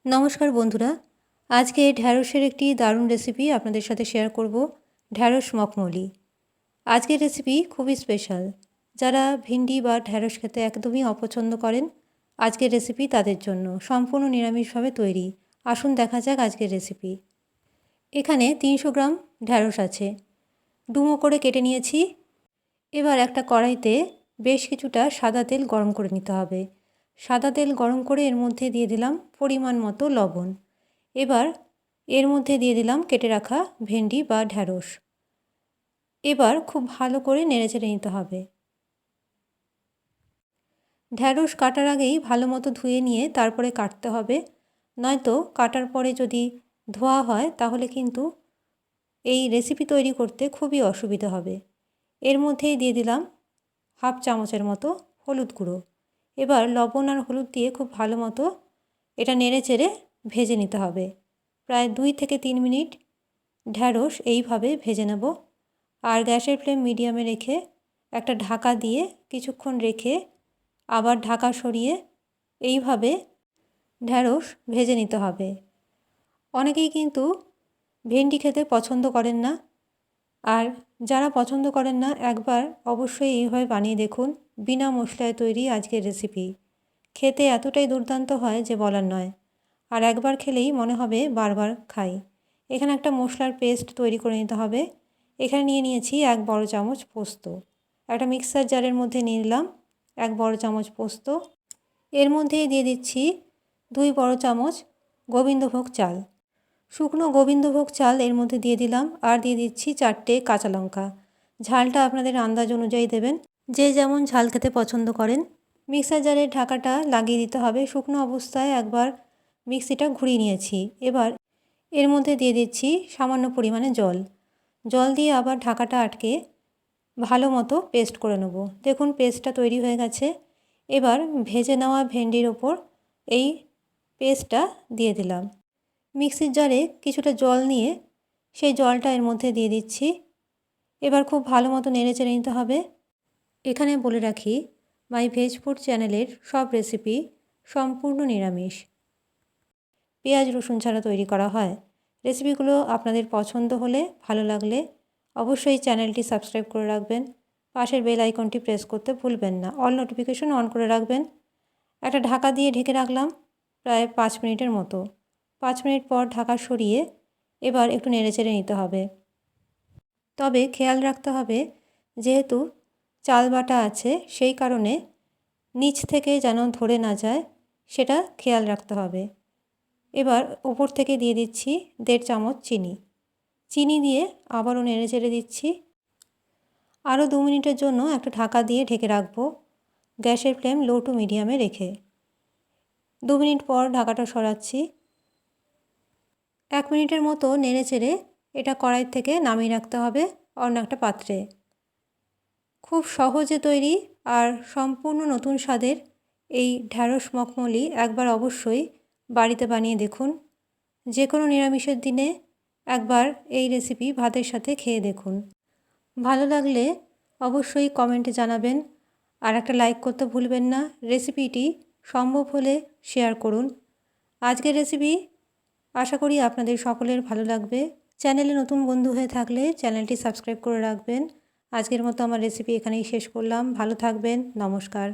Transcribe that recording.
নমস্কার বন্ধুরা, আজকে ঢ্যাঁড়সের একটি দারুণ রেসিপি আপনাদের সাথে শেয়ার করব। ঢ্যাঁড়স মখমলি। আজকের রেসিপি খুবই স্পেশাল। যারা ভিন্ডি বা ঢ্যাঁড়স খেতে একদমই অপছন্দ করেন, আজকের রেসিপি তাদের জন্য সম্পূর্ণ নিরামিষভাবে তৈরি। আসুন দেখা যাক আজকের রেসিপি। এখানে 300 গ্রাম ঢ্যাঁড়স আছে, ডুমো করে কেটে নিয়েছি। এবার একটা কড়াইতে বেশ কিছুটা সাদা তেল গরম করে নিতে হবে। সাদা তেল গরম করে এর মধ্যে দিয়ে দিলাম পরিমাণ মতো লবণ। এবার এর মধ্যে দিয়ে দিলাম কেটে রাখা ভেন্ডি বা ঢ্যাঁড়স। এবার খুব ভালো করে নেড়েচেড়ে নিতে হবে। ঢ্যাঁড়স কাটার আগেই ভালো মতো ধুয়ে নিয়ে তারপরে কাটতে হবে, নয়তো কাটার পরে যদি ধোয়া হয় তাহলে কিন্তু এই রেসিপি তৈরি করতে খুবই অসুবিধা হবে। এর মধ্যেই দিয়ে দিলাম হাফ চামচের মতো হলুদ গুঁড়ো। এবার লবণ আর হলুদ দিয়ে খুব ভালো মতো এটা নেড়েচেড়ে ভেজে নিতে হবে। প্রায় 2 থেকে 3 মিনিট ঢ্যাঁড়স এইভাবে ভেজে নেব। আর গ্যাসের ফ্লেম মিডিয়ামে রেখে একটা ঢাকা দিয়ে কিছুক্ষণ রেখে আবার ঢাকা সরিয়ে এইভাবে ঢ্যাঁড়স ভেজে নিতে হবে। অনেকেই কিন্তু ভেন্ডি খেতে পছন্দ করেন না, আর যারা পছন্দ করেন না একবার অবশ্যই এইভাবে বানিয়ে দেখুন। বিনা মশলায় তৈরি আজকের রেসিপি খেতে এতটাই দুর্দান্ত হয় যে বলার নয়। আর একবার খেলেই মনে হবে বারবার খাই। এখানে একটা মশলার পেস্ট তৈরি করে নিতে হবে। এখানে নিয়ে নিয়েছি 1 বড় চামচ পোস্ত। একটা মিক্সার জারের মধ্যে নিয়ে নিলাম 1 বড় চামচ পোস্ত। এর মধ্যেই দিয়ে দিচ্ছি 2 বড় চামচ গোবিন্দভোগ চাল। শুকনো গোবিন্দভোগ চাল এর মধ্যে দিয়ে দিলাম, আর দিয়ে দিচ্ছি 4টে কাঁচা লঙ্কা। ঝালটা আপনাদের আন্দাজ অনুযায়ী দেবেন, যে যেমন ঝাল খেতে পছন্দ করেন। মিক্সার জারের ঢাকাটা লাগিয়ে দিতে হবে। শুকনো অবস্থায় একবার মিক্সিটা ঘুরিয়ে নিয়েছি। এবার এর মধ্যে দিয়ে দিচ্ছি সামান্য পরিমাণে জল। জল দিয়ে আবার ঢাকাটা আটকে ভালো মতো পেস্ট করে নেব। দেখুন পেস্টটা তৈরি হয়ে গেছে। এবার ভেজে নেওয়া ভেন্ডির ওপর এই পেস্টটা দিয়ে দিলাম। মিক্সির জারে কিছুটা জল নিয়ে সেই জলটা এর মধ্যে দিয়ে দিচ্ছি। এবার খুব ভালো মতো নেড়েচেড়ে নিতে হবে। এখানে বলে রাখি, মাই ভেজ ফুড চ্যানেলের সব রেসিপি সম্পূর্ণ নিরামিষ, পেঁয়াজ রসুন ছাড়া তৈরি করা হয়। রেসিপিগুলো আপনাদের পছন্দ হলে, ভালো লাগলে অবশ্যই চ্যানেলটি সাবস্ক্রাইব করে রাখবেন। পাশের বেল আইকনটি প্রেস করতে ভুলবেন না। অল নোটিফিকেশন অন করে রাখবেন। একটা ঢাকা দিয়ে ঢেকে রাখলাম প্রায় 5 মিনিটের মতো। 5 মিনিট পর ঢাকা সরিয়ে এবার একটু নেড়েচেড়ে নিতে হবে। তবে খেয়াল রাখতে হবে, যেহেতু চাল বাটা আছে সেই কারণে নিচ থেকে যেন ধরে না যায়, সেটা খেয়াল রাখতে হবে। এবার উপর থেকে দিয়ে দিচ্ছি 1.5 চামচ চিনি। চিনি দিয়ে আবারও নেড়েচেড়ে দিচ্ছি। আরও 2 মিনিটের জন্য একটা ঢাকা দিয়ে ঢেকে রাখবো, গ্যাসের ফ্লেম লো টু মিডিয়ামে রেখে। 2 মিনিট পর ঢাকাটা সরাচ্ছি। 1 মিনিটের মতো নেড়েচেড়ে এটা কড়াই থেকে নামিয়ে রাখতে হবে অন্য একটা পাত্রে। খুব সহজে তৈরি আর সম্পূর্ণ নতুন স্বাদের এই ঢ্যাঁড়স মখমলি একবার অবশ্যই বাড়িতে বানিয়ে দেখুন। যে কোনো নিরামিষের দিনে একবার এই রেসিপি ভাতের সাথে খেয়ে দেখুন। ভালো লাগলে অবশ্যই কমেন্টে জানাবেন, আর একটা লাইক করতে ভুলবেন না। রেসিপিটি সম্ভব হলে শেয়ার করুন। আজকের রেসিপি আশা করি আপনাদের সকলের ভালো লাগবে। চ্যানেলে নতুন বন্ধু হয়ে থাকলে চ্যানেলটি সাবস্ক্রাইব করে রাখবেন। আজকের মতো আমার রেসিপি এখানেই শেষ করলাম। ভালো থাকবেন। নমস্কার।